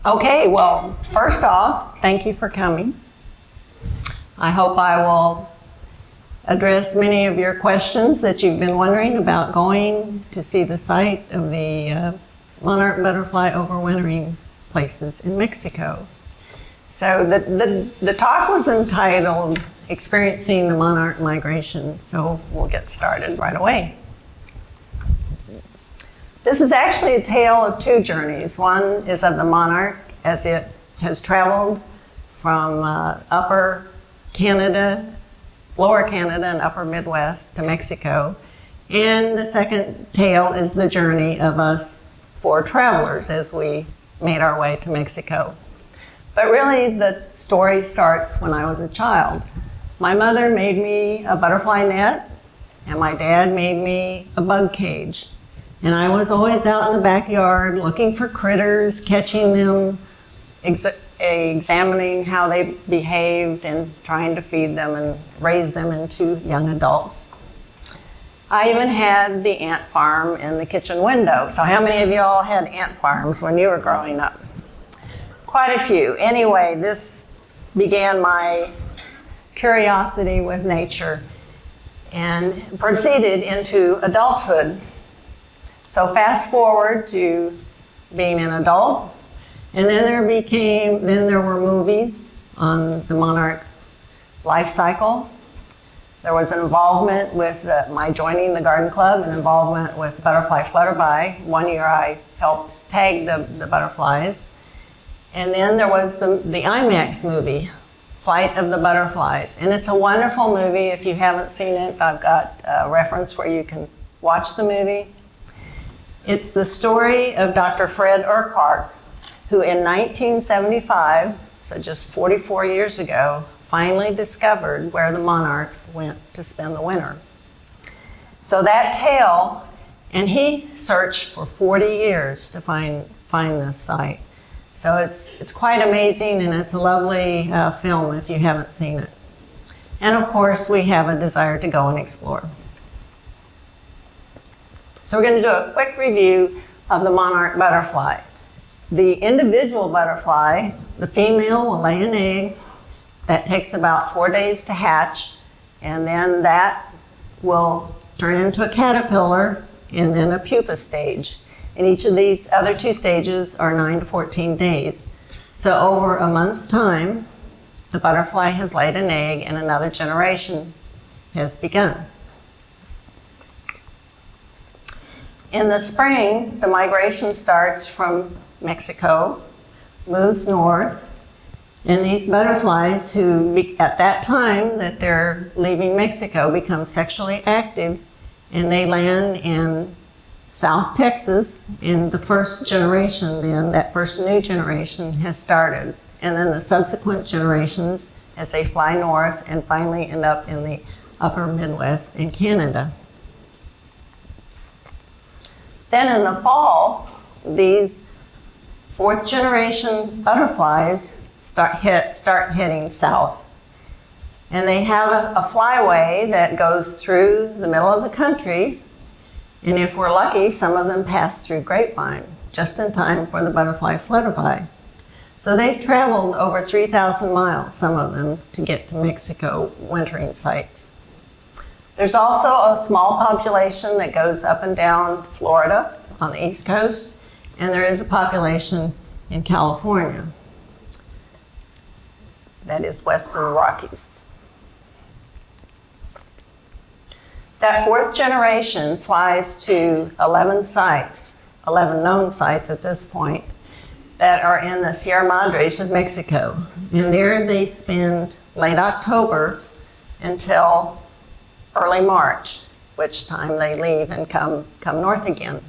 Okay, well, first off, thank you for coming. I hope I will address many of your questions that you've been wondering about going to see the site of the monarch butterfly overwintering places in Mexico. So the talk was entitled Experiencing the Monarch Migration, so we'll get started right away. This is actually a tale of two journeys. One is of the monarch as it has traveled from upper Canada, lower Canada and upper Midwest to Mexico. And the second tale is the journey of us four travelers as we made our way to Mexico. But really the story starts when I was a child. My mother made me a butterfly net and my dad made me a bug cage. And I was always out in the backyard looking for critters, catching them, examining how they behaved and trying to feed them and raise them into young adults. I even had the ant farm in the kitchen window. So how many of you all had ant farms when you were growing up? Quite a few. Anyway, this began my curiosity with nature and proceeded into adulthood. So fast forward to being an adult, and then there were movies on the monarch life cycle. There was an involvement with my joining the garden club and involvement with Butterfly Flutterby. One year I helped tag the butterflies. And then there was the IMAX movie, Flight of the Butterflies. And it's a wonderful movie. If you haven't seen it, I've got a reference where you can watch the movie. It's the story of Dr. Fred Urquhart, who in 1975, so just 44 years ago, finally discovered where the monarchs went to spend the winter. So that tale, and he searched for 40 years to find this site. So it's quite amazing, and it's a lovely film if you haven't seen it. And of course, we have a desire to go and explore. So we're going to do a quick review of the monarch butterfly. The individual butterfly, the female will lay an egg. That takes about 4 days to hatch, and then that will turn into a caterpillar and then a pupa stage. And each of these other two stages are 9 to 14 days. So over a month's time, the butterfly has laid an egg and another generation has begun. In the spring, the migration starts from Mexico, moves north, and these butterflies who, at that time that they're leaving Mexico, become sexually active, and they land in South Texas, and the first generation then, that first new generation has started. And then the subsequent generations as they fly north and finally end up in the upper Midwest in Canada. Then in the fall, these fourth generation butterflies start heading south. And they have a flyway that goes through the middle of the country. And if we're lucky, some of them pass through Grapevine, just in time for the butterfly flutterby. So they've traveled over 3,000 miles, some of them, to get to Mexico wintering sites. There's also a small population that goes up and down Florida on the East Coast, and there is a population in California. That is Western Rockies. That fourth generation flies to 11 sites, 11 known sites at this point, that are in the Sierra Madres of Mexico. And there they spend late October until early March, which time they leave and come north again.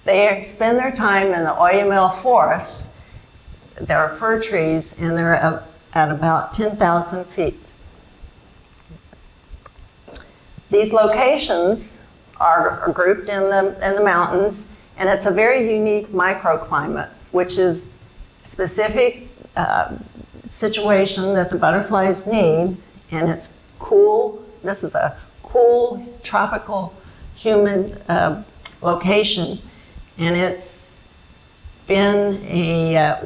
They spend their time in the Oyamel forest. There are fir trees, and they're at about 10,000 feet. These locations are grouped in the mountains, and it's a very unique microclimate, which is specific situation that the butterflies need, and it's cool. This is a cool, tropical, humid location, and it's been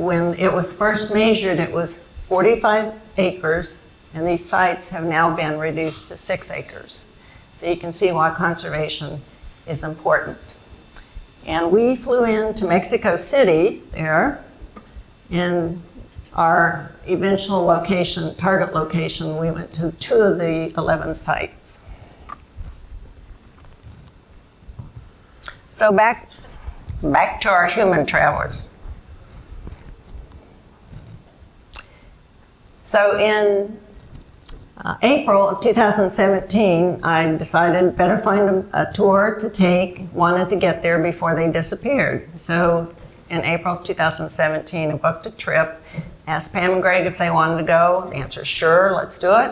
when it was first measured, it was 45 acres, and these sites have now been reduced to 6 acres. So you can see why conservation is important. And we flew into Mexico City there, in our eventual location, target location. We went to 2 of the 11 sites. So back to our human travelers. So in April of 2017, I decided better find a tour to take, wanted to get there before they disappeared. So in April of 2017, I booked a trip, asked Pam and Greg if they wanted to go. The answer is sure, let's do it.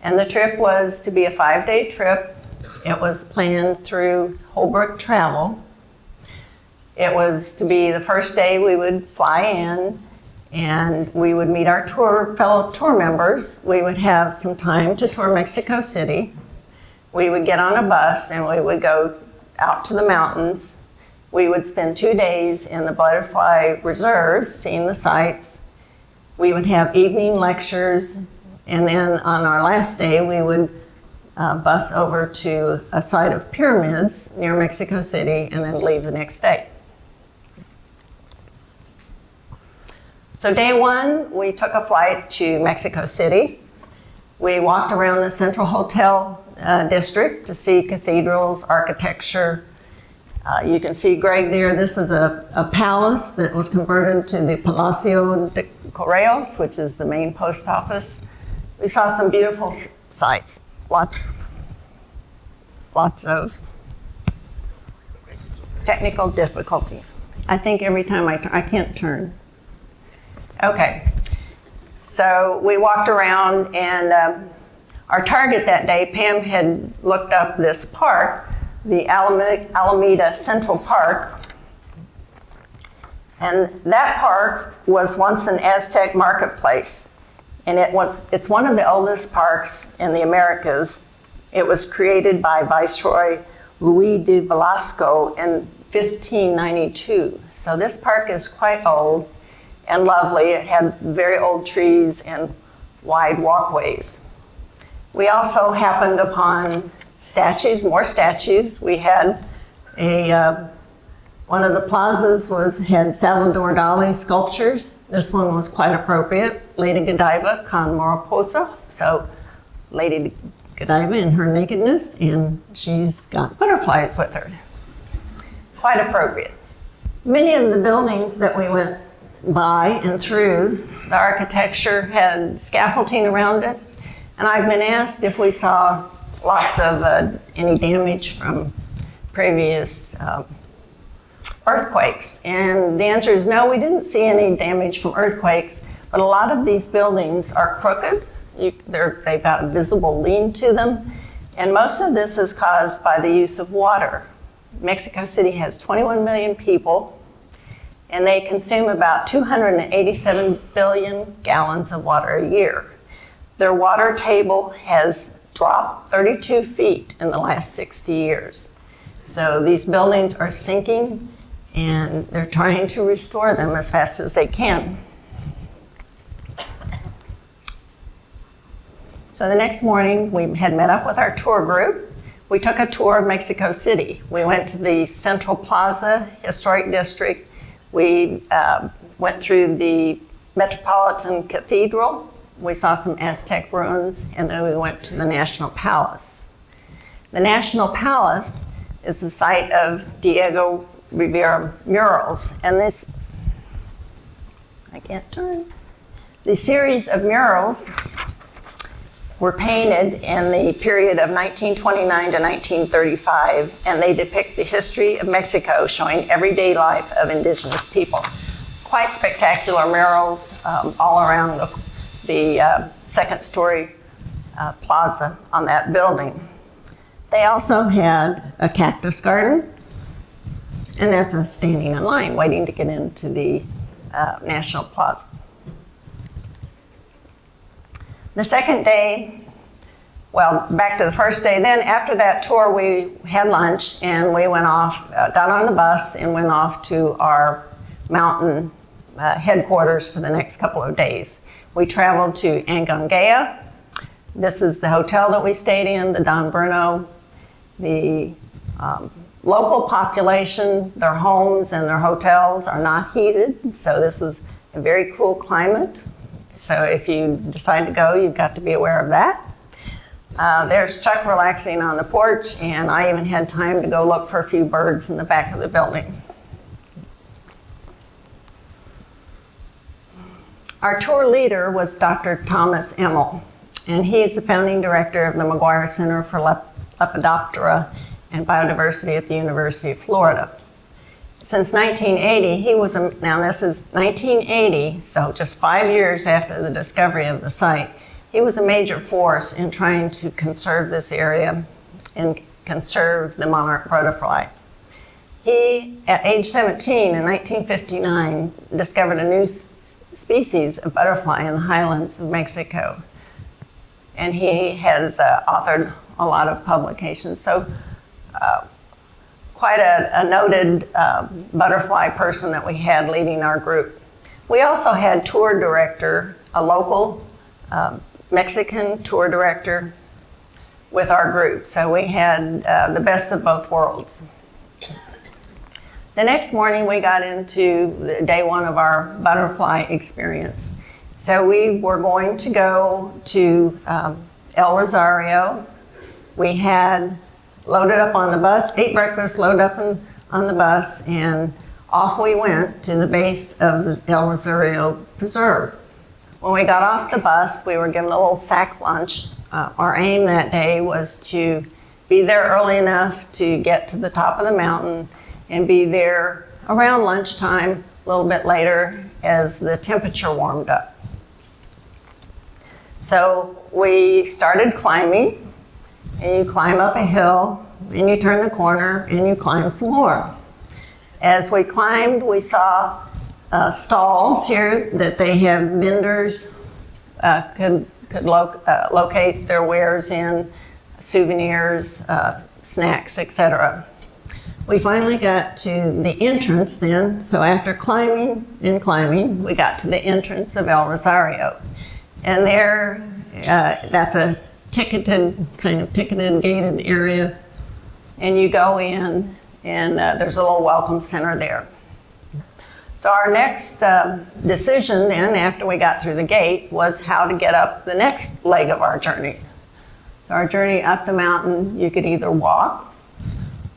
And the trip was to be a 5-day trip. It was planned through Holbrook Travel. It was to be the first day we would fly in, and we would meet our fellow tour members. We would have some time to tour Mexico City. We would get on a bus and we would go out to the mountains. We would spend 2 days in the butterfly reserves, seeing the sights. We would have evening lectures, and then on our last day, we would bus over to a site of pyramids near Mexico City and then leave the next day. So day 1, we took a flight to Mexico City. We walked around the Central Hotel district to see cathedrals, architecture. You can see Greg there. This is a palace that was converted to the Palacio de Correos, which is the main post office. We saw some beautiful sights, lots of technical difficulty. I think every time I can't turn. Okay, so we walked around, and our target that day, Pam had looked up this park, the Alameda Central Park, and that park was once an Aztec marketplace, and it's one of the oldest parks in the Americas. It was created by Viceroy Luis de Velasco in 1592, so this park is quite old and lovely. It had very old trees and wide walkways. We also happened upon statues, more statues. We had one of the plazas had Salvador Dali sculptures. This one was quite appropriate, Lady Godiva con Mariposa. So Lady Godiva in her nakedness, and she's got butterflies with her. Quite appropriate. Many of the buildings that we went by and through, the architecture had scaffolding around it, and I've been asked if we saw lots of any damage from previous earthquakes, and the answer is no, we didn't see any damage from earthquakes, but a lot of these buildings are crooked. They've got a visible lean to them, and most of this is caused by the use of water. Mexico City has 21 million people, and they consume about 287 billion gallons of water a year. Their water table has dropped 32 feet in the last 60 years. So these buildings are sinking, and they're trying to restore them as fast as they can. So the next morning, we had met up with our tour group. We took a tour of Mexico City. We went to the Central Plaza Historic District. We went through the Metropolitan Cathedral. We saw some Aztec ruins, and then we went to the National Palace. The National Palace is the site of Diego Rivera murals, and the series of murals were painted in the period of 1929 to 1935, and they depict the history of Mexico, showing everyday life of indigenous people. Quite spectacular murals all around the second-story plaza on that building. They also had a cactus garden, and there's us standing in line waiting to get into the National Plaza. The second day, well, back to the first day, then after that tour, we had lunch and we went off, got on the bus and went off to our mountain headquarters for the next couple of days. We traveled to Angangea. This is the hotel that we stayed in, the Don Bruno. The local population, their homes and their hotels are not heated, so this is a very cool climate. So if you decide to go, you've got to be aware of that. There's Chuck relaxing on the porch, and I even had time to go look for a few birds in the back of the building. Our tour leader was Dr. Thomas Emmel, and he is the founding director of the McGuire Center for Lepidoptera and Biodiversity at the University of Florida. Since 1980, now this is 1980, so just 5 years after the discovery of the site, he was a major force in trying to conserve this area and conserve the monarch butterfly. He, at age 17 in 1959, discovered a new species of butterfly in the highlands of Mexico. And he has authored a lot of publications. So quite a noted butterfly person that we had leading our group. We also had tour director, a local Mexican tour director with our group. So we had the best of both worlds. The next morning we got into day one of our butterfly experience. So we were going to go to El Rosario. We had loaded up on the bus, ate breakfast, loaded up on the bus, and off we went to the base of the El Rosario Preserve. When we got off the bus, we were given a little sack lunch. Our aim that day was to be there early enough to get to the top of the mountain and be there around lunchtime, a little bit later, as the temperature warmed up. So we started climbing, and you climb up a hill, and you turn the corner, and you climb some more. As we climbed, we saw stalls here that they have vendors could locate their wares in, souvenirs, snacks, etc. We finally got to the entrance then, so after climbing and climbing, we got to the entrance of El Rosario. And there, that's a ticketed gated area, and you go in, and there's a little welcome center there. So our next decision then, after we got through the gate, was how to get up the next leg of our journey. So our journey up the mountain, you could either walk,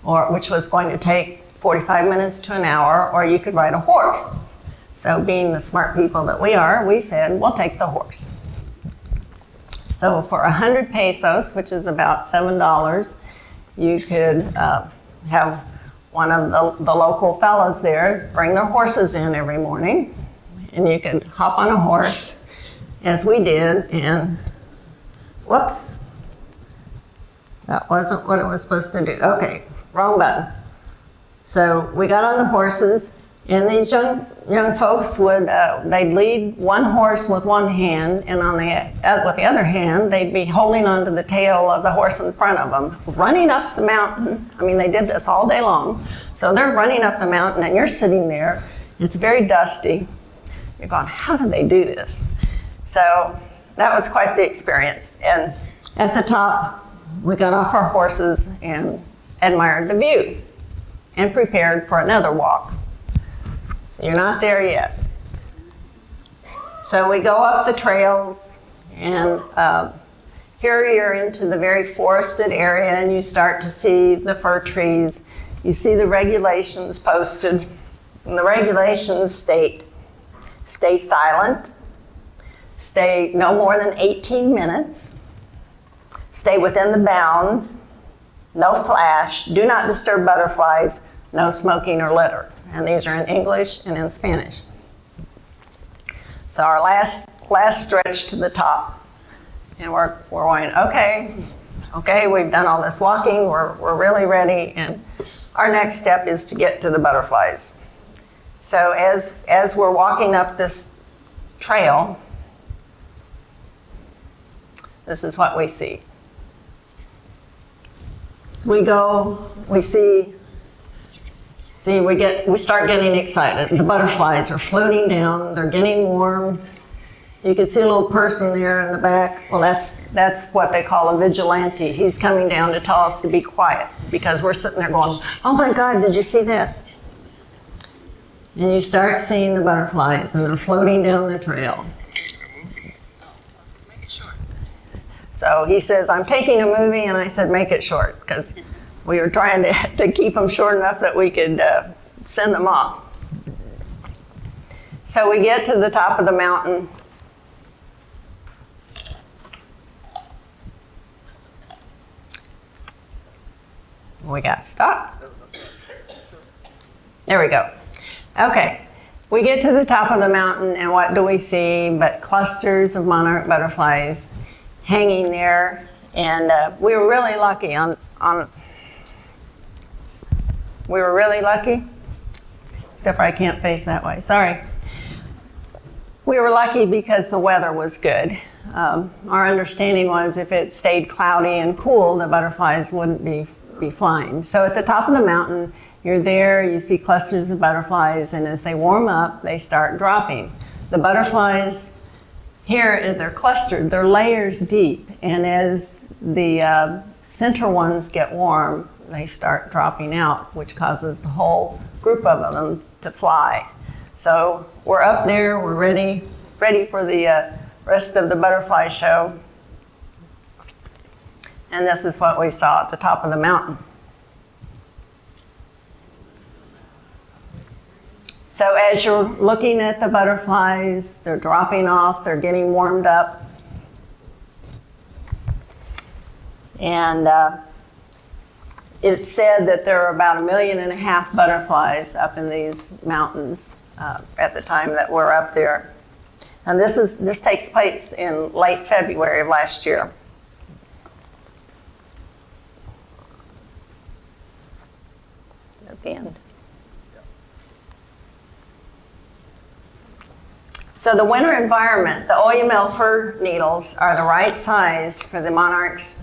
which was going to take 45 minutes to an hour, or you could ride a horse. So being the smart people that we are, we said, we'll take the horse. So for 100 pesos, which is about $7, you could have one of the local fellas there bring their horses in every morning, and you could hop on a horse, as we did, and whoops, that wasn't what it was supposed to do. Okay, wrong button. So we got on the horses, and these young folks would, they'd lead one horse with one hand, and with the other hand, they'd be holding onto the tail of the horse in front of them, running up the mountain. I mean, they did this all day long. So they're running up the mountain, and you're sitting there. It's very dusty. You're going, how do they do this? So that was quite the experience. And at the top, we got off our horses and admired the view and prepared for another walk. You're not there yet. So we go up the trails, and here you're into the very forested area, and you start to see the fir trees. You see the regulations posted, and the regulations state, stay silent, stay no more than 18 minutes, stay within the bounds, no flash, do not disturb butterflies, no smoking or litter. And these are in English and in Spanish. So our last stretch to the top, and we're going, okay, we've done all this walking, we're really ready, and our next step is to get to the butterflies. So as we're walking up this trail, this is what we see. So we see See, we start getting excited. The butterflies are floating down, they're getting warm. You can see a little person there in the back. Well, that's what they call a vigilante. He's coming down to tell us to be quiet because we're sitting there going, oh my God, did you see that? And you start seeing the butterflies and they're floating down the trail. So he says, I'm taking a movie, and I said, make it short, because we were trying to keep them short enough that we could send them off. So we get to the top of the mountain. We got stuck. There we go. Okay, we get to the top of the mountain, and what do we see but clusters of monarch butterflies hanging there, and we were really lucky we were really lucky, except for I can't face that way, sorry. We were lucky because the weather was good. Our understanding was if it stayed cloudy and cool, the butterflies wouldn't be flying. So at the top of the mountain, you're there, you see clusters of butterflies, and as they warm up, they start dropping. The butterflies here, they're clustered, they're layers deep, and as the center ones get warm, they start dropping out, which causes the whole group of them to fly. So we're up there, we're ready for the rest of the butterfly show. And this is what we saw at the top of the mountain. So as you're looking at the butterflies, they're dropping off, they're getting warmed up. And it's said that there are about 1.5 million butterflies up in these mountains at the time that we're up there. And this takes place in late February of last year. At the end. So the winter environment, the oyamel fir needles are the right size for the monarchs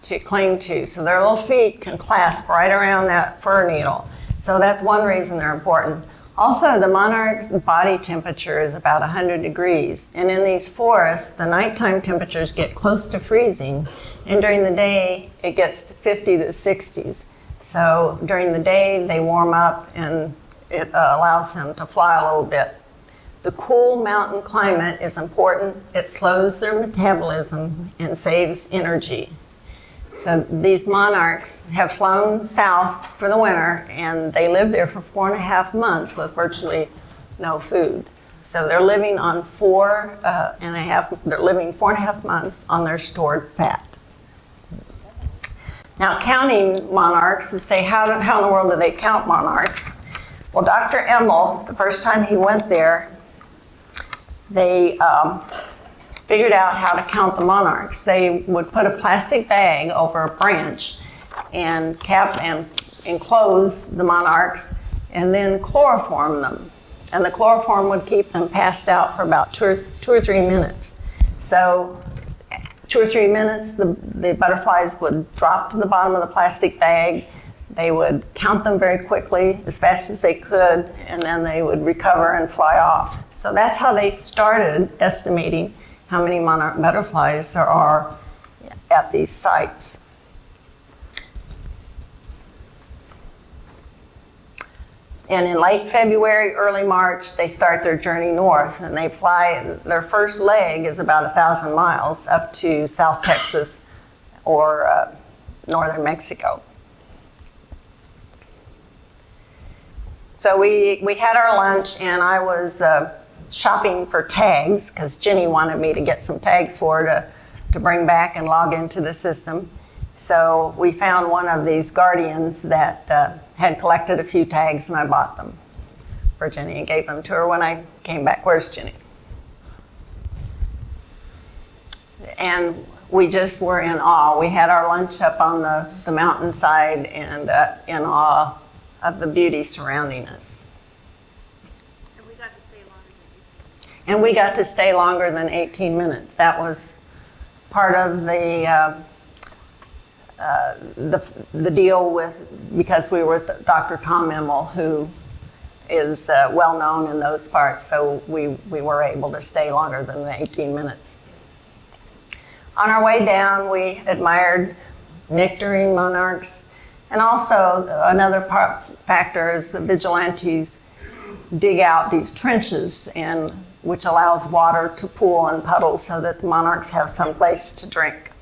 to cling to. So their little feet can clasp right around that fir needle. So that's one reason they're important. Also, the monarch's body temperature is about 100 degrees. And in these forests, the nighttime temperatures get close to freezing. And during the day, it gets to 50 to 60s. So during the day, they warm up and it allows them to fly a little bit. The cool mountain climate is important. It slows their metabolism and saves energy. So these monarchs have flown south for the winter, and they live there for 4.5 months with virtually no food. So they're living on 4.5 months on their stored fat. Now, counting monarchs, to say how in the world do they count monarchs? Well, Dr. Emmel, the first time he went there, they figured out how to count the monarchs. They would put a plastic bag over a branch and cap and enclose the monarchs and then chloroform them. And the chloroform would keep them passed out for about two or 3 minutes. So 2 or 3 minutes, the butterflies would drop to the bottom of the plastic bag. They would count them very quickly, as fast as they could, and then they would recover and fly off. So that's how they started estimating how many monarch butterflies there are at these sites. And in late February, early March, they start their journey north, and they fly. Their first leg is about 1,000 miles up to South Texas or northern Mexico. So we had our lunch, and I was shopping for tags because Jenny wanted me to get some tags for her to bring back and log into the system. So we found one of these guardians that had collected a few tags, and I bought them for Jenny and gave them to her when I came back. Where's Jenny? And we just were in awe. We had our lunch up on the mountainside and in awe of the beauty surrounding us. And we got to stay longer than 18 minutes. That was part of the the deal with, because we were with Dr. Tom Immel, who is well known in those parts, so we were able to stay longer than the 18 minutes. On our way down, we admired nectaring monarchs, and also another factor is the vigilantes dig out these trenches, and which allows water to pool and puddle so that the monarchs have some place to drink.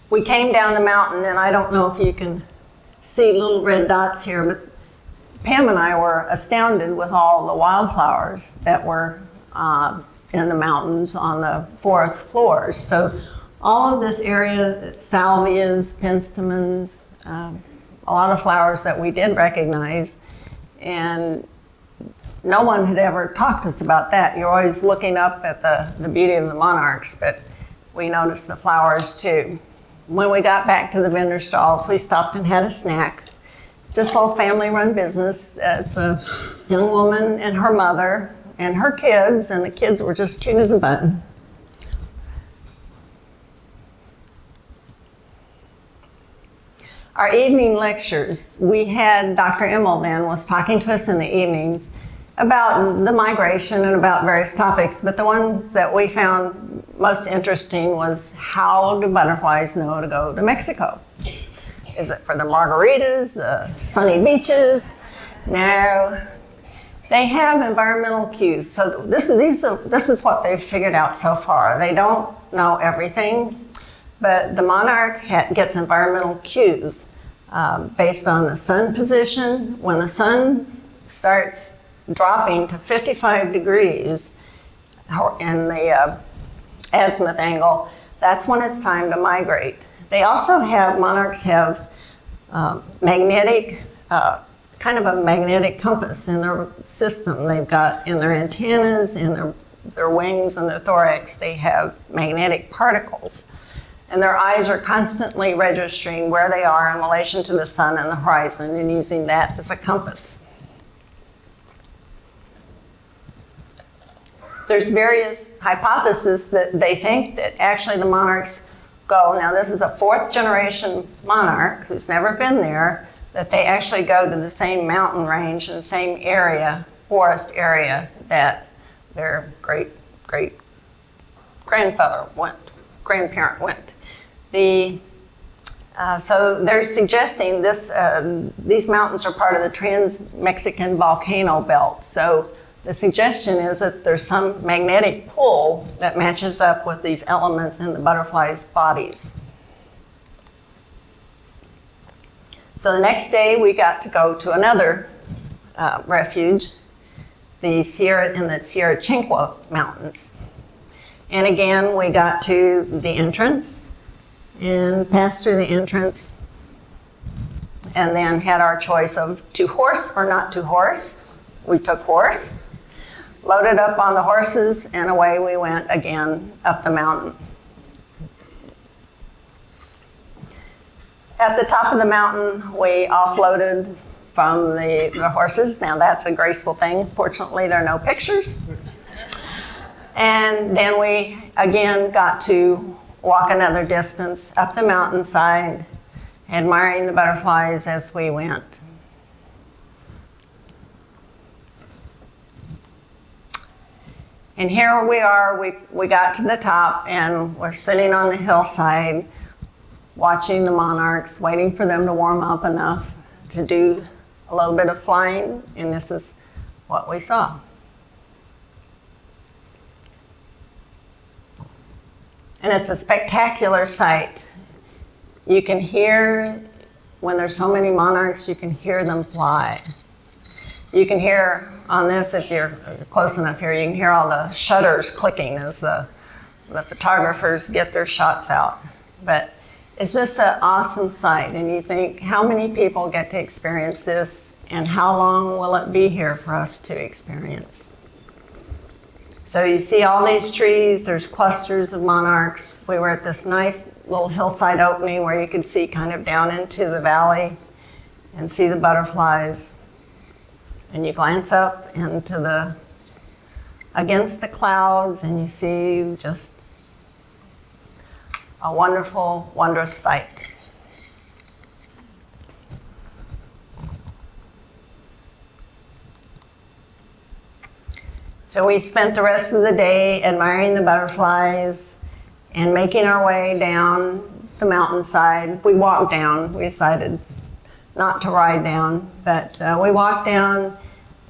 We came down the mountain, and I don't know if you can see little red dots here, but Pam and I were astounded with all the wildflowers that were in the mountains on the forest floors. So all of this area, salvias, penstemons, a lot of flowers that we did recognize, and no one had ever talked to us about that. You're always looking up at the beauty of the monarchs, but we noticed the flowers too. When we got back to the vendor stalls, we stopped and had a snack. Just a little family-run business. It's a young woman and her mother and her kids, and the kids were just cute as a button. Our evening lectures, we had Dr. Immel then was talking to us in the evenings about the migration and about various topics, but the one that we found most interesting was, how do butterflies know to go to Mexico? Is it for the margaritas, the sunny beaches? No. They have environmental cues. So this is what they've figured out so far. They don't know everything, but the monarch gets environmental cues based on the sun position. When the sun starts dropping to 55 degrees in the azimuth angle, that's when it's time to migrate. They also have, monarchs have magnetic, kind of a magnetic compass in their system. They've got in their antennas, in their wings and their thorax, they have magnetic particles. And their eyes are constantly registering where they are in relation to the sun and the horizon and using that as a compass. There's various hypotheses that they think that actually the monarchs go, now this is a 4th generation monarch who's never been there, that they actually go to the same mountain range and the same area, forest area, that their grandparent went. So they're suggesting these mountains are part of the Trans-Mexican volcano belt. So the suggestion is that there's some magnetic pull that matches up with these elements in the butterflies' bodies. So the next day we got to go to another refuge, the Sierra Chinqua Mountains. And again, we got to the entrance and passed through the entrance and then had our choice of to horse or not to horse. We took horse, loaded up on the horses, and away we went again up the mountain. At the top of the mountain, we offloaded from the horses. Now that's a graceful thing. Fortunately, there are no pictures. And then we again got to walk another distance up the mountainside, admiring the butterflies as we went. And here we are, we got to the top and we're sitting on the hillside watching the monarchs, waiting for them to warm up enough to do a little bit of flying, and this is what we saw. And it's a spectacular sight. You can hear, when there's so many monarchs, you can hear them fly. You can hear on this, if you're close enough here, you can hear all the shutters clicking as the photographers get their shots out. But it's just an awesome sight, and you think, how many people get to experience this, and how long will it be here for us to experience? So you see all these trees, there's clusters of monarchs. We were at this nice little hillside opening where you could see kind of down into the valley and see the butterflies. And you glance up against the clouds, and you see just a wonderful, wondrous sight. So we spent the rest of the day admiring the butterflies and making our way down the mountainside. We walked down. We decided not to ride down, but we walked down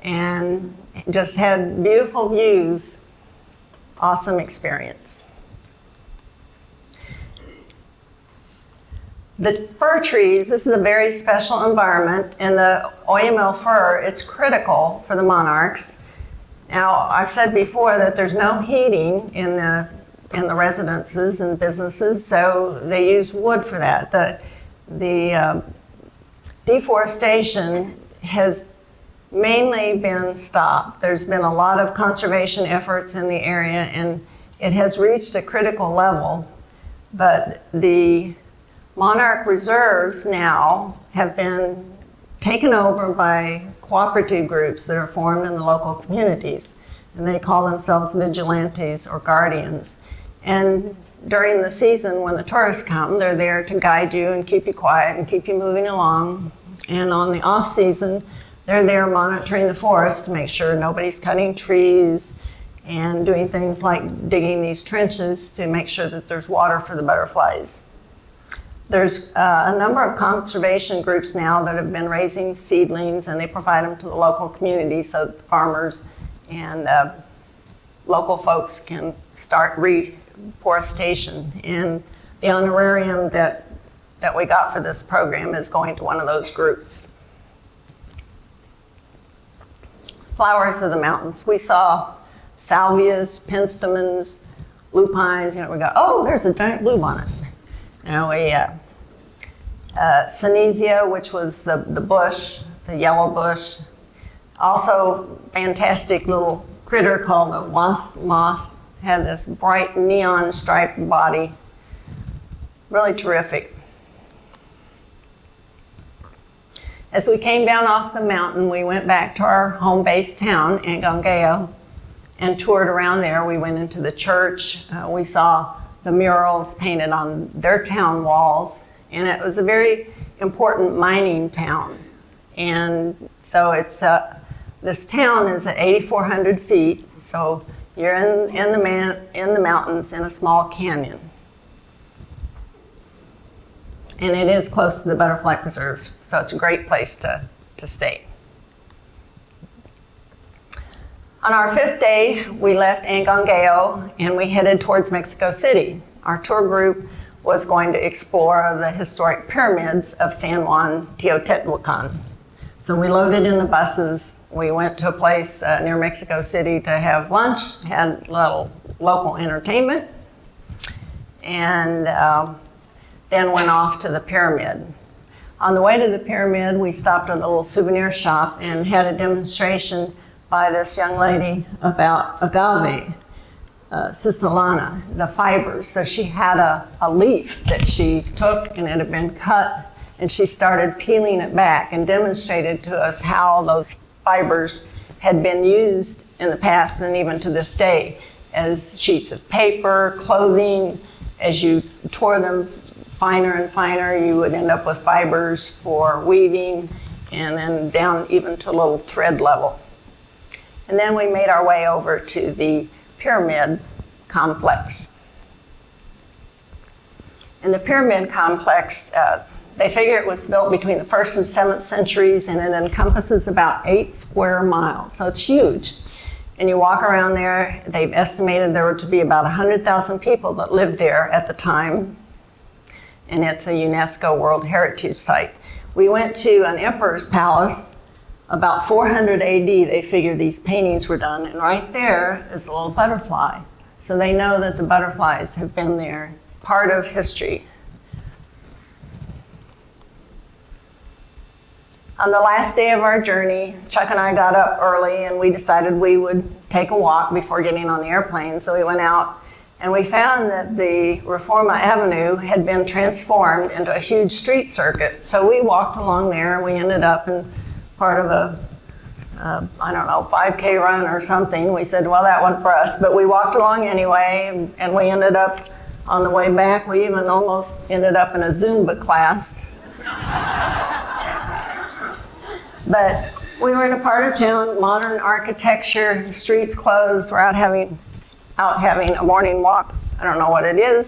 and just had beautiful views. Awesome experience. The fir trees, this is a very special environment, and the Oyamel fir, it's critical for the monarchs. Now, I've said before that there's no heating in the residences and businesses, so they use wood for that. The deforestation has mainly been stopped. There's been a lot of conservation efforts in the area, and it has reached a critical level, but the monarch reserves now have been taken over by cooperative groups that are formed in the local communities, and they call themselves vigilantes or guardians. And during the season when the tourists come, they're there to guide you and keep you quiet and keep you moving along. And on the off season, they're there monitoring the forest to make sure nobody's cutting trees and doing things like digging these trenches to make sure that there's water for the butterflies. There's a number of conservation groups now that have been raising seedlings, and they provide them to the local community so that the farmers and local folks can start reforestation. And the honorarium that we got for this program is going to one of those groups. Flowers of the mountains. We saw salvias, penstemons, lupines. We go, oh, there's a giant bluebonnet. Synesia, which was the bush, the yellow bush. Also, fantastic little critter called a wasp moth. Had this bright neon striped body. Really terrific. As we came down off the mountain, we went back to our home base town, Angongeo, and toured around there. We went into the church. We saw the murals painted on their town walls, and it was a very important mining town. And so it's this town is at 8,400 feet, so you're in the mountains in a small canyon. And it is close to the butterfly preserves, so it's a great place to stay. On our fifth day, we left Angongeo and we headed towards Mexico City. Our tour group was going to explore the historic pyramids of San Juan Teotihuacan. So we loaded in the buses. We went to a place near Mexico City to have lunch, had a little local entertainment, and then went off to the pyramid. On the way to the pyramid, we stopped at a little souvenir shop and had a demonstration by this young lady about agave, Cisalana, the fibers. So she had a leaf that she took and it had been cut, and she started peeling it back and demonstrated to us how those fibers had been used in the past and even to this day as sheets of paper, clothing. As you tore them finer and finer, you would end up with fibers for weaving, and then down even to a little thread level. And then we made our way over to the pyramid complex. In the pyramid complex, they figure it was built between the 1st and 7th centuries, and it encompasses about 8 square miles, so it's huge. And you walk around there, they've estimated there were to be about 100,000 people that lived there at the time, and it's a UNESCO World Heritage Site. We went to an emperor's palace. About 400 AD, they figured these paintings were done, and right there is a little butterfly. So they know that the butterflies have been there, part of history. On the last day of our journey, Chuck and I got up early and we decided we would take a walk before getting on the airplane. So we went out and we found that the Reforma Avenue had been transformed into a huge street circuit. So we walked along there and we ended up in part of a 5K run or something. We said, well, that wasn't for us, but we walked along anyway, and we ended up On the way back, we even almost ended up in a Zumba class. But we were in a part of town, modern architecture, streets closed. We're out having a morning walk. I don't know what it is,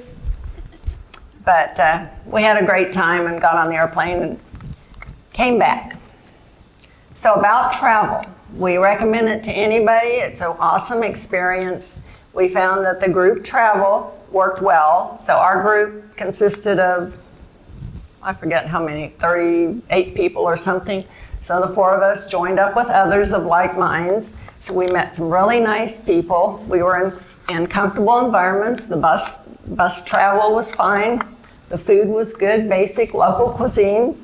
but we had a great time and got on the airplane and came back. So about travel, we recommend it to anybody. It's an awesome experience. We found that the group travel worked well. So our group consisted of, I forget how many, 38 people or something. So the 4 of us joined up with others of like minds. So we met some really nice people. We were in comfortable environments. The bus travel was fine. The food was good, basic local cuisine.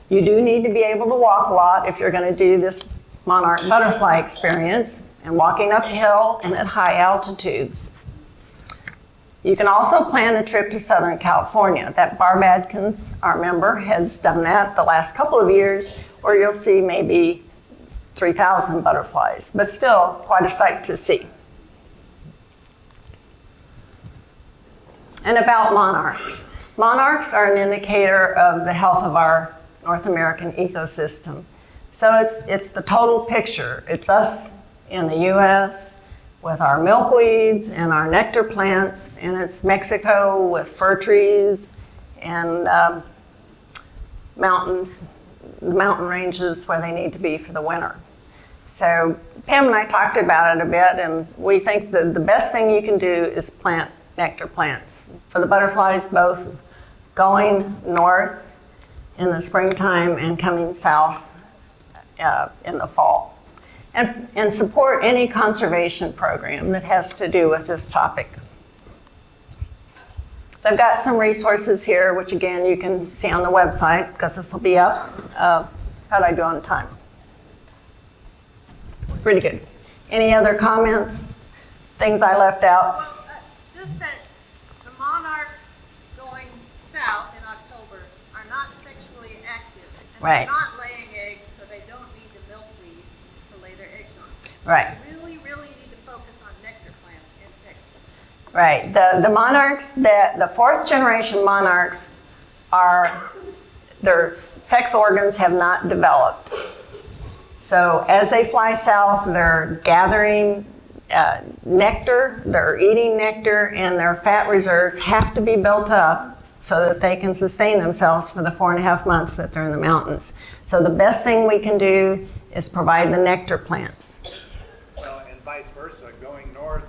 You do need to be able to walk a lot if you're going to do this Monarch butterfly experience, and walking uphill and at high altitudes. You can also plan a trip to Southern California. That Barb Adkins, our member, has done that the last couple of years, where you'll see maybe 3,000 butterflies, but still quite a sight to see. And about monarchs. Monarchs are an indicator of the health of our North American ecosystem. So it's the total picture. It's us in the US with our milkweeds and our nectar plants, and it's Mexico with fir trees and mountains, the mountain ranges where they need to be for the winter. So Pam and I talked about it a bit, and we think that the best thing you can do is plant nectar plants. For the butterflies, both going north in the springtime and coming south in the fall. And support any conservation program that has to do with this topic. So I've got some resources here, which again you can see on the website, because this will be up. How'd I do on time? Pretty good. Any other comments? Things I left out? Well, just that the monarchs going south in October are not sexually active. And Right. they're not laying eggs, so they don't need the milkweed to lay their eggs on. Right. Really, really need to focus on nectar plants in Texas. Right. The monarchs, the 4th generation monarchs their sex organs have not developed. So as they fly south, they're gathering nectar, they're eating nectar, and their fat reserves have to be built up so that they can sustain themselves for the 4.5 months that they're in the mountains. So the best thing we can do is provide the nectar plants. Well, and vice versa, going north,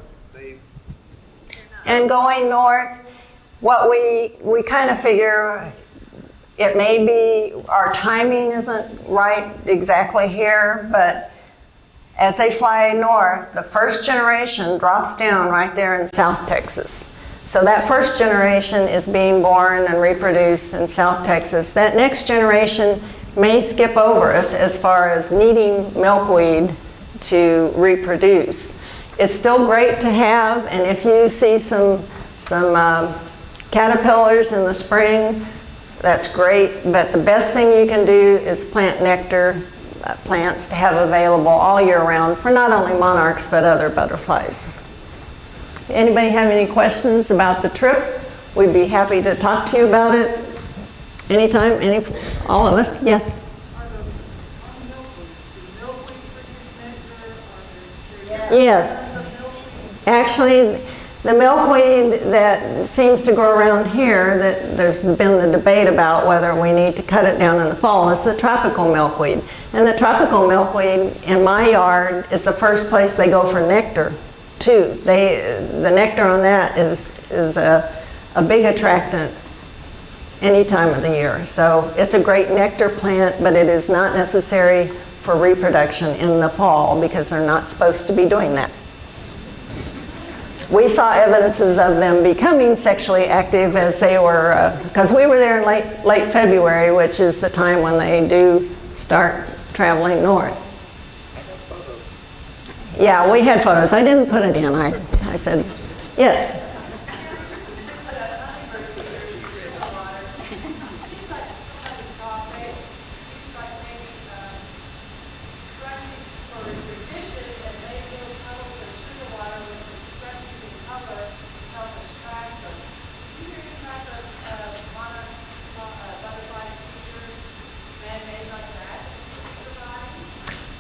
And going north, what we kind of figure, it may be our timing isn't right exactly here, but as they fly north, the first generation drops down right there in South Texas. So that first generation is being born and reproduced in South Texas. That next generation may skip over us as far as needing milkweed to reproduce. It's still great to have, and if you see some caterpillars in the spring, that's great, but the best thing you can do is plant nectar plants to have available all year round for not only monarchs but other butterflies. Anybody have any questions about the trip? We'd be happy to talk to you about it anytime, all of us. Yes? Yes. Actually, the milkweed that seems to grow around here, that there's been the debate about whether we need to cut it down in the fall, is the tropical milkweed. And the tropical milkweed in my yard is the first place they go for nectar, too. The nectar on that is a big attractant any time of the year. So it's a great nectar plant, but it is not necessary for reproduction in the fall because they're not supposed to be doing that. We saw evidences of them becoming sexually active as they were, because we were there in late February, which is the time when they do start traveling north. Yeah, we had photos. I didn't put it in. I said, yes.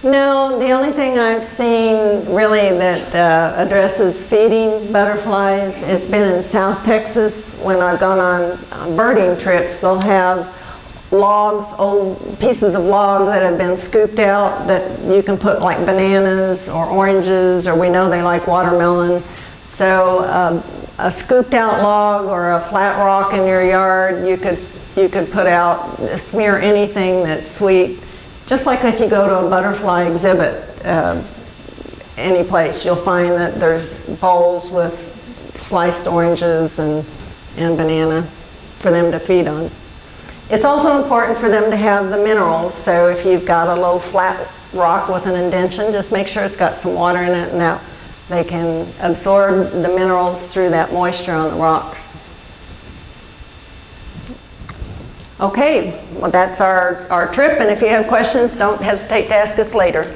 No, the only thing I've seen really that addresses feeding butterflies has been in South Texas. When I've gone on birding trips, they'll have logs, old pieces of log that have been scooped out that you can put like bananas or oranges, or we know they like watermelon. So a scooped out log or a flat rock in your yard, you could put out, smear anything that's sweet. Just like if you go to a butterfly exhibit, any place, you'll find that there's bowls with sliced oranges and banana for them to feed on. It's also important for them to have the minerals, so if you've got a low flat rock with an indention, just make sure it's got some water in it, and that they can absorb the minerals through that moisture on the rocks. Okay, well that's our trip, and if you have questions, don't hesitate to ask us later.